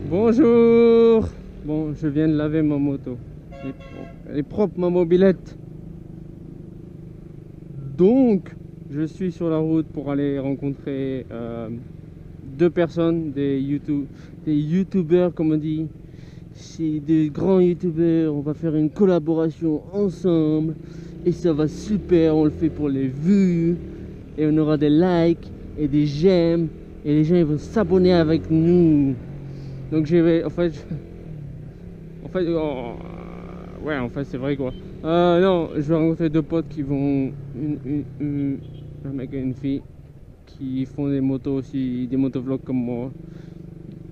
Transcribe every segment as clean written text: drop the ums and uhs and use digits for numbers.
Bonjour. Bon, je viens de laver ma moto. Elle est propre, ma mobilette. Donc, je suis sur la route pour aller rencontrer deux personnes, des youtubeurs, comme on dit. C'est des grands youtubeurs. On va faire une collaboration ensemble. Et ça va super. On le fait pour les vues. Et on aura des likes et des j'aime. Et les gens ils vont s'abonner avec nous. Donc, je vais. Ouais, en fait, c'est vrai quoi. Non, je vais rencontrer deux potes qui vont. Un mec et une fille qui font des motos aussi, des motovlogs comme moi.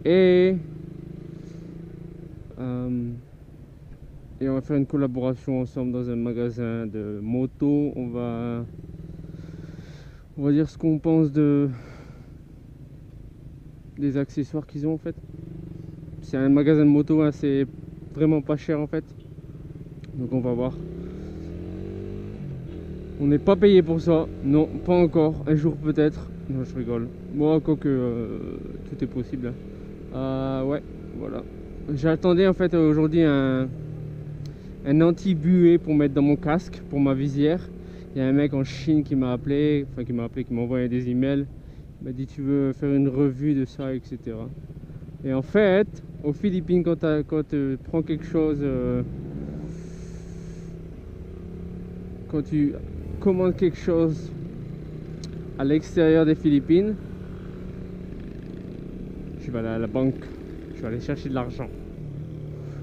Et. euh, et on va faire une collaboration ensemble dans un magasin de motos. On va dire ce qu'on pense des accessoires qu'ils ont en fait. C'est un magasin de moto, hein, c'est vraiment pas cher en fait. Donc on va voir. On n'est pas payé pour ça, non, pas encore, un jour peut-être. Non, je rigole. Moi, quoique tout est possible. Ouais, voilà. J'attendais en fait aujourd'hui un anti-buée pour mettre dans mon casque, pour ma visière. Il y a un mec en Chine qui m'a appelé, qui m'a envoyé des emails. Il m'a dit tu veux faire une revue de ça, etc. Et en fait, aux Philippines, quand tu prends quelque chose, quand tu commandes quelque chose à l'extérieur des Philippines, je vais aller à la banque, je vais aller chercher de l'argent.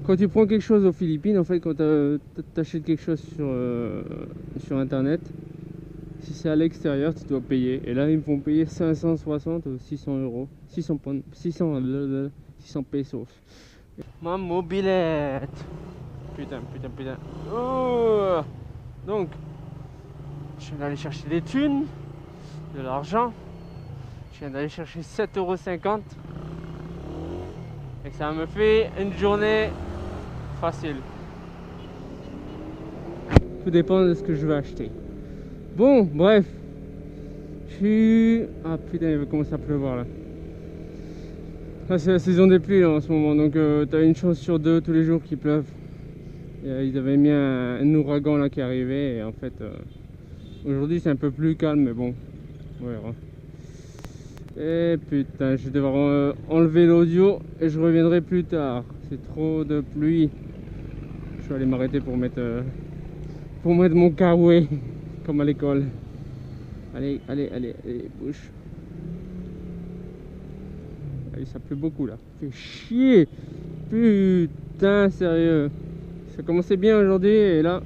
Quand tu prends quelque chose aux Philippines, en fait, quand tu achètes quelque chose sur internet, si c'est à l'extérieur, tu dois payer. Et là, ils me font payer 560 ou 600 euros. 600 pesos. Ma mobilette. Putain. Oh. Donc, je viens d'aller chercher des thunes, de l'argent. Je viens d'aller chercher 7,50 €. Et ça me fait une journée facile. Tout dépend de ce que je veux acheter. Bon, bref. Ah putain, il va commencer à pleuvoir là. Ah, c'est la saison des pluies là, en ce moment. Donc t'as une chance sur deux tous les jours qu'il pleuve. Ils avaient mis un ouragan là qui arrivait. Et en fait, aujourd'hui c'est un peu plus calme. Mais bon, on verra. Et putain, je vais devoir enlever l'audio et je reviendrai plus tard. C'est trop de pluie. Je vais aller m'arrêter pour mettre mon kawaii comme à l'école. Allez, bouge. Allez, ça pleut beaucoup là. Fait chier. Putain, sérieux. Ça commençait bien aujourd'hui et là,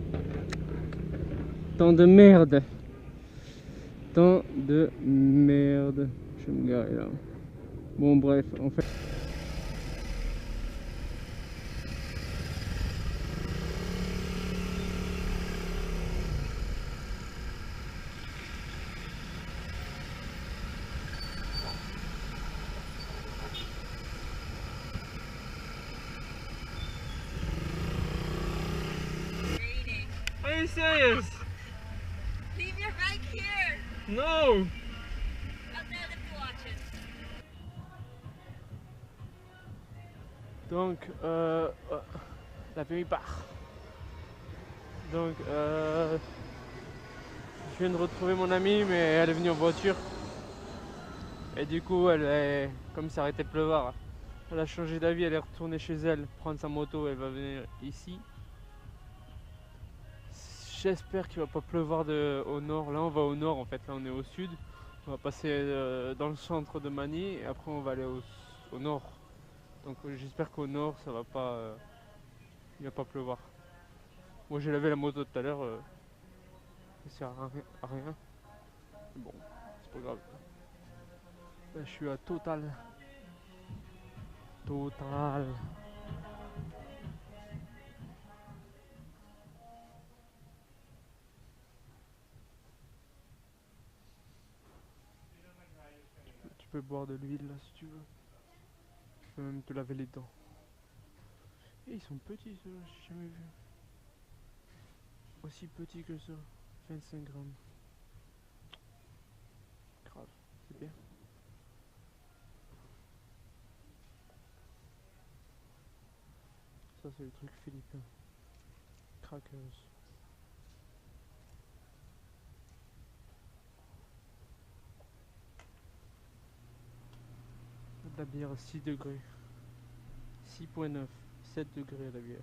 tant de merde. Tant de merde. Je vais me garer là. Bon, bref, en fait. Are you serious? Leave your bike here. No! I'll tell them to watch it. Donc, la pluie part. Donc, je viens de retrouver mon amie, mais elle est venue en voiture. Et du coup, comme ça arrêtait de pleuvoir, elle a changé d'avis, elle est retournée chez elle, prendre sa moto, elle va venir ici. J'espère qu'il va pas pleuvoir au nord. Là, on va au nord en fait. Là, on est au sud. On va passer dans le centre de Manille et après, on va aller au nord. Donc, j'espère qu'au nord, ça va pas, il va pas pleuvoir. Moi, j'ai lavé la moto tout à l'heure. Ça sert à rien. Bon, c'est pas grave. Là, je suis à Total. Tu peux boire de l'huile là si tu veux. Tu peux même te laver les dents. Et ils sont petits ceux-là, j'ai jamais vu. Aussi petits que ça. 25 grammes. Grave, c'est bien. Ça c'est le truc philippin. Crackers. La bière à 6 degrés. 6,9. 7 degrés la bière.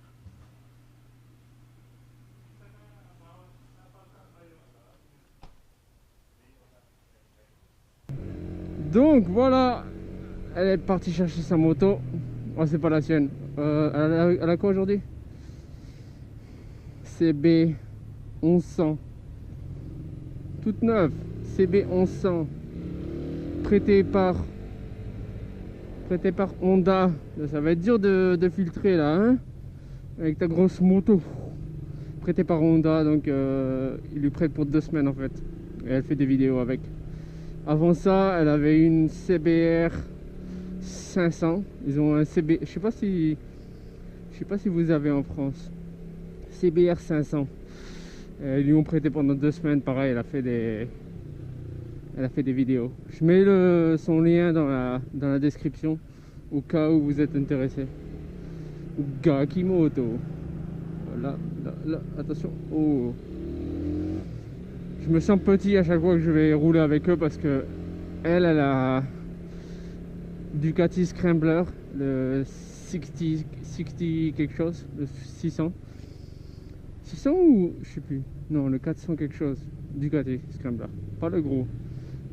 Donc voilà, elle est partie chercher sa moto. Oh, c'est pas la sienne. Elle a quoi aujourd'hui? CB 1100. Toute neuve. CB 1100. Prêtée par Honda. Ça va être dur de filtrer là, hein, avec ta grosse moto. Prêtée par Honda, donc il lui prête pour 2 semaines en fait. Et elle fait des vidéos avec. Avant ça, elle avait une CBR 500. Ils ont un CB, je sais pas si vous avez en France. CBR 500. Ils lui ont prêté pendant 2 semaines. Pareil, elle a fait des vidéos. Je mets son lien dans la description au cas où vous êtes intéressé. Gakimoto. Là, attention. Oh. Je me sens petit à chaque fois que je vais rouler avec eux parce que elle a Ducati Scrambler, le 60 quelque chose, le 600 ou je sais plus, non, le 400 quelque chose, Ducati Scrambler, pas le gros.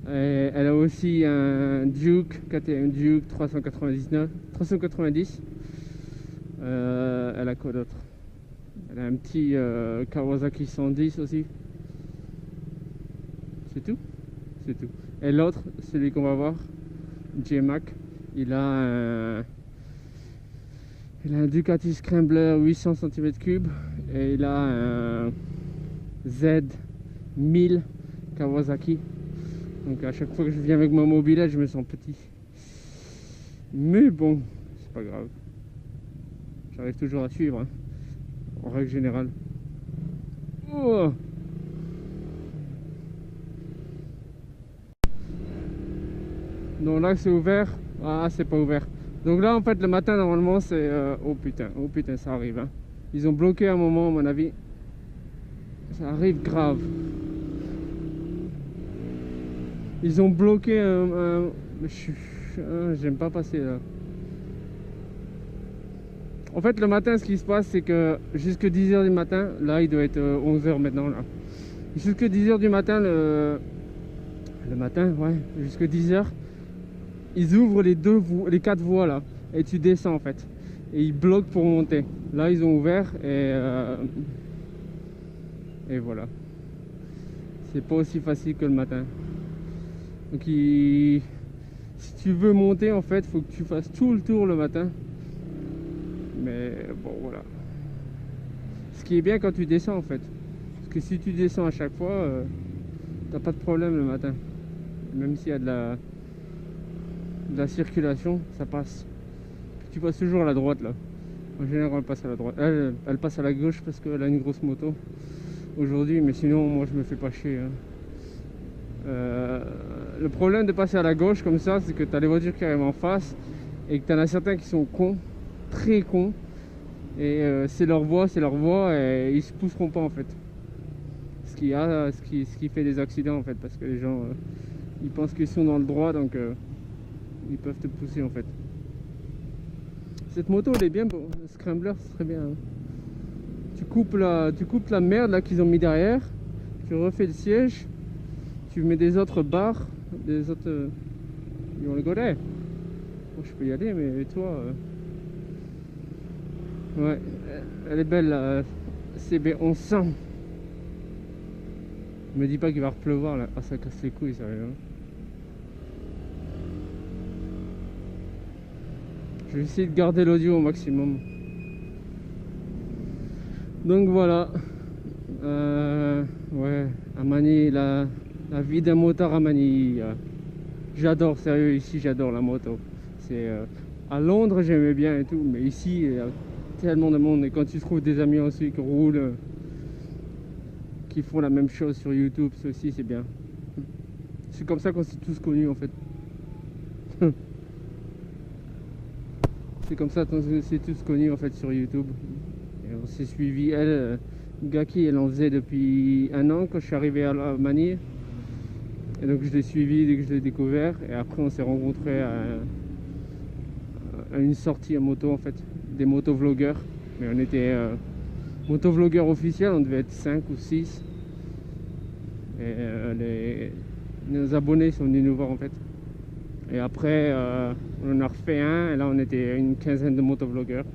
Et elle a aussi un Duke, KTM Duke 390. Elle a quoi d'autre? Elle a un petit Kawasaki 110 aussi. C'est tout? C'est tout. Et l'autre, celui qu'on va voir, J-Mac, il a un Ducati Scrambler 800 cm3 et il a un Z1000 Kawasaki. Donc à chaque fois que je viens avec ma mobilette, je me sens petit. Mais bon, c'est pas grave. J'arrive toujours à suivre, hein, en règle générale. Oh! Donc là c'est ouvert. Ah, c'est pas ouvert. Donc là en fait le matin normalement c'est oh putain ça arrive, hein. Ils ont bloqué un moment à mon avis. Ça arrive grave. Ils ont bloqué j'aime pas passer là. En fait le matin ce qui se passe c'est que jusque 10h du matin, là il doit être 11h maintenant là. Jusque 10h du matin le matin, ouais, jusque 10h. Ils ouvrent les 4 voies là et tu descends en fait et ils bloquent pour monter. Là ils ont ouvert et voilà. C'est pas aussi facile que le matin. Donc si tu veux monter en fait, faut que tu fasses tout le tour le matin. Mais bon voilà. Ce qui est bien quand tu descends en fait. Parce que si tu descends à chaque fois, t'as pas de problème le matin. Même s'il y a de la circulation, ça passe. Puis tu passes toujours à la droite là. En général elle passe à la droite. Elle passe à la gauche parce qu'elle a une grosse moto aujourd'hui, mais sinon moi je me fais pas chier, hein. Le problème de passer à la gauche comme ça, c'est que tu as les voitures qui arrivent en face et que tu en as certains qui sont cons, très cons, et c'est leur voie et ils se pousseront pas en fait. Ce qui fait des accidents en fait, parce que les gens ils pensent qu'ils sont dans le droit, donc ils peuvent te pousser en fait. Cette moto elle est bien, bon, le Scrambler c'est très bien, hein. Tu coupes la merde là qu'ils ont mis derrière, tu refais le siège, tu mets des autres barres, des autres... Ils vont le godet. Bon, je peux y aller, mais toi... Ouais, elle est belle la CB 1100. Me dis pas qu'il va repleuvoir là. Ah, ça casse les couilles, sérieux, hein. Je vais essayer de garder l'audio au maximum. Donc voilà. Ouais, à Manille, la vie d'un motard à Manille. J'adore, sérieux, ici j'adore la moto. C'est à Londres j'aimais bien et tout, mais ici il y a tellement de monde, et quand tu trouves des amis ensuite qui roulent, qui font la même chose sur YouTube, ça aussi c'est bien. C'est comme ça qu'on s'est tous connus en fait. C'est comme ça qu'on s'est tous connus en fait sur YouTube. Et on s'est suivi, elle, Gaki, elle en faisait depuis 1 an quand je suis arrivé à Manille. Et donc je l'ai suivi dès que je l'ai découvert. Et après on s'est rencontrés à une sortie à moto en fait, des motovlogueurs. Mais on était motovlogueurs officiels, on devait être 5 ou 6. Et nos abonnés sont venus nous voir en fait. Et après on en a refait un, et là on était une quinzaine de motovlogueurs.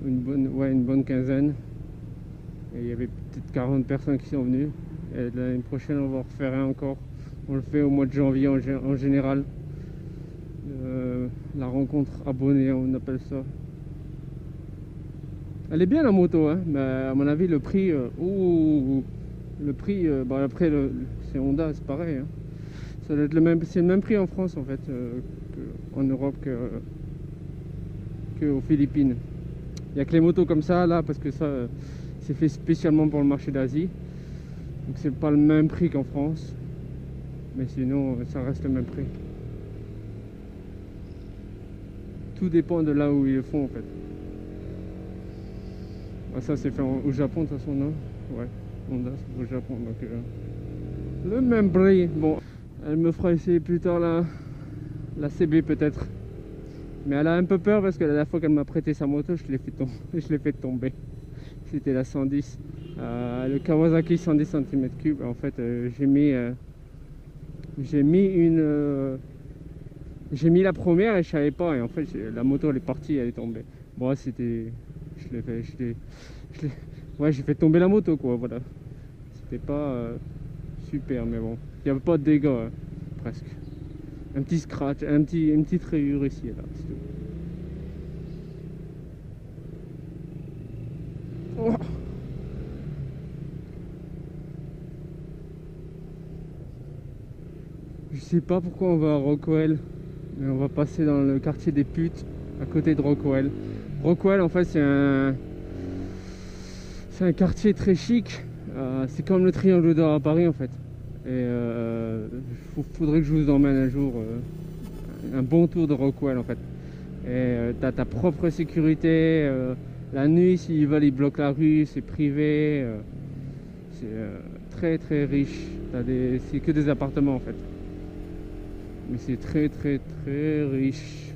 Une bonne quinzaine. Et il y avait peut-être 40 personnes qui sont venues. Et l'année prochaine on va en refaire un encore. On le fait au mois de janvier en général. La rencontre abonnée, on appelle ça. Elle est bien la moto, hein, mais à mon avis le prix, bah après c'est Honda, c'est pareil. Hein. Ça doit être c'est le même prix en France en fait, en Europe que aux Philippines. Il n'y a que les motos comme ça là, parce que ça c'est fait spécialement pour le marché d'Asie. Donc c'est pas le même prix qu'en France, mais sinon ça reste le même prix. Tout dépend de là où ils le font en fait. Ah, ça c'est fait au Japon de toute façon, non? Ouais, Honda c'est au Japon, donc le même prix. Bon, elle me fera essayer plus tard la CB peut-être. Mais elle a un peu peur parce que la dernière fois qu'elle m'a prêté sa moto, je l'ai fait tomber. C'était la 110. Le Kawasaki 110 cm3. En fait, j'ai mis la première et je savais pas. Et en fait, la moto elle est partie, elle est tombée. Bon, c'était... Ouais, j'ai fait tomber la moto quoi, voilà. C'était pas super, mais bon. Il n'y avait pas de dégâts, hein, presque. Un petit scratch, une petite rayure ici et là, c'est tout. Oh. Je sais pas pourquoi on va à Rockwell, mais on va passer dans le quartier des putes, à côté de Rockwell. Rockwell, en fait, c'est un quartier très chic. C'est comme le Triangle d'Or à Paris, en fait. Et faudrait que je vous emmène un jour un bon tour de Rockwell, en fait. Et t'as ta propre sécurité. La nuit, s'ils veulent, ils bloquent la rue, c'est privé. C'est très très riche. C'est que des appartements, en fait. Mais c'est très très très riche.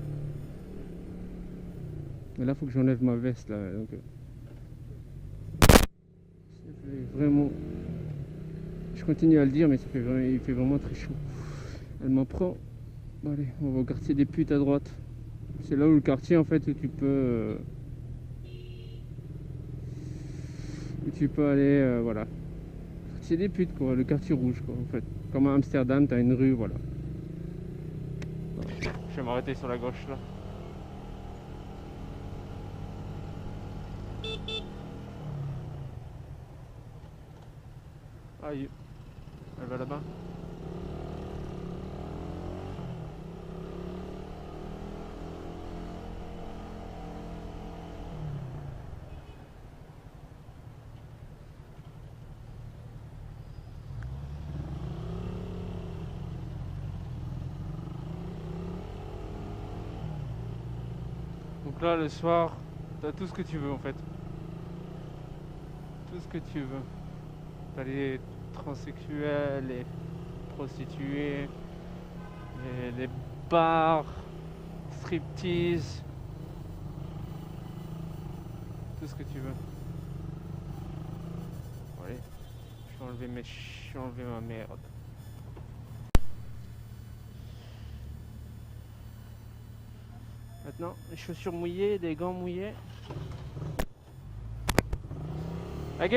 Mais là, faut que j'enlève ma veste là. Donc, vraiment. Je continue à le dire, mais il fait vraiment très chaud. Elle m'en prend. Bon, allez, on va au quartier des putes à droite. C'est là où le quartier en fait où tu peux aller, voilà. Quartier des putes quoi, le quartier rouge quoi en fait. Comme à Amsterdam, t'as une rue, voilà. Je vais m'arrêter sur la gauche là. Aïe, elle va là-bas. Donc là le soir, t'as tout ce que tu veux en fait. Tout ce que tu veux. T'as les transsexuels, les prostituées, les bars, striptease, tout ce que tu veux. Allez, je vais enlever ma merde. Maintenant, les chaussures mouillées, des gants mouillés. Ok.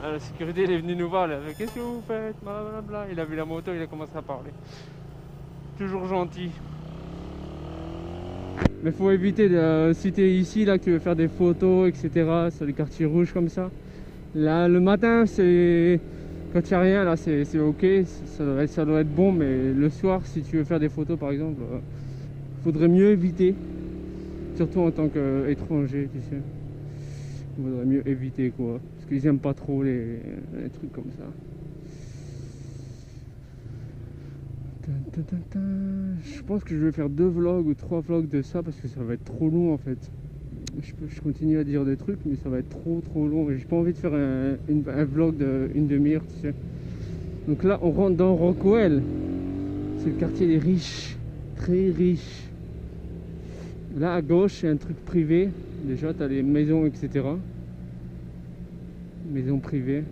La sécurité elle est venue nous voir, qu'est-ce que vous faites, blablabla. Il a vu la moto, il a commencé à parler. Toujours gentil. Mais faut éviter si t'es ici là que tu veux faire des photos etc. sur les quartiers rouges comme ça. Là le matin c'est quand il n'y a rien là c'est ok, ça doit être bon, mais le soir si tu veux faire des photos par exemple, faudrait mieux éviter. Surtout en tant qu'étranger, tu sais. Il faudrait mieux éviter quoi. Parce qu'ils aiment pas trop les trucs comme ça. Je pense que je vais faire 2 vlogs ou 3 vlogs de ça parce que ça va être trop long en fait. Je continue à dire des trucs mais ça va être trop long et j'ai pas envie de faire un vlog d'une demi-heure, tu sais. Donc là on rentre dans Rockwell. C'est le quartier des riches, très riches. Là à gauche c'est un truc privé. Déjà tu as les maisons etc. Maisons privées.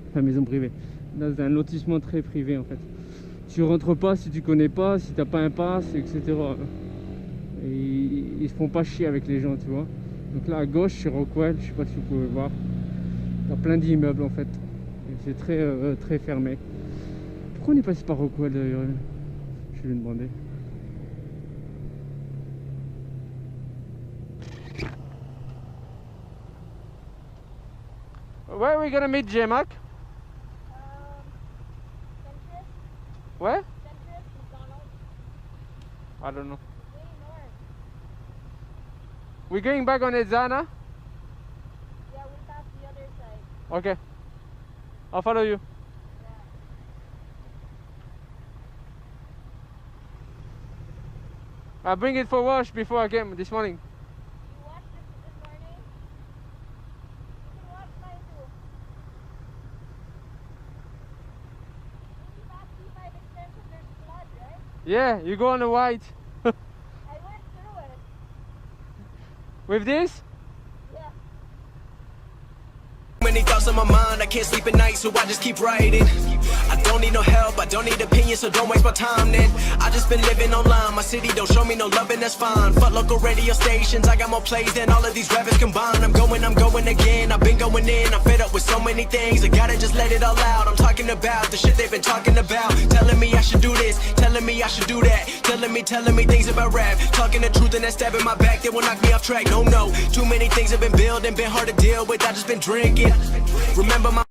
Enfin maisons privées. Là c'est un lotissement très privé en fait. Tu rentres pas si tu connais pas, si t'as pas un pass, etc. Et ils se font pas chier avec les gens, tu vois. Donc là à gauche c'est Rockwell, je sais pas si vous pouvez voir. T'as plein d'immeubles en fait. Et c'est très fermé. Pourquoi on est passé par Rockwell d'ailleurs? Je vais lui demander. Where are we gonna meet J-Mac? Where? I don't know. We're going back on Edzana? Yeah, we passed the other side. Okay. I'll follow you. I bring it for wash before I came this morning. You washed it this morning? You can wash mine too. Maybe past C5 extension, there's flood, right? Yeah, you go on the white. I went through it. With this? Yeah. Many thoughts on my mind, I can't sleep at night, so I just keep writing. I don't need no help, I don't need opinions, so don't waste my time then. I just been living online, my city don't show me no love and that's fine. Fuck local radio stations, I got more plays than all of these rappers combined. I'm going again, I've been going in, I'm fed up with so many things. I gotta just let it all out, I'm talking about the shit they've been talking about. Telling me I should do this, telling me I should do that. Telling me things about rap. Talking the truth and that stab in my back, they will knock me off track. No, too many things have been building, been hard to deal with, I just been drinking. Remember my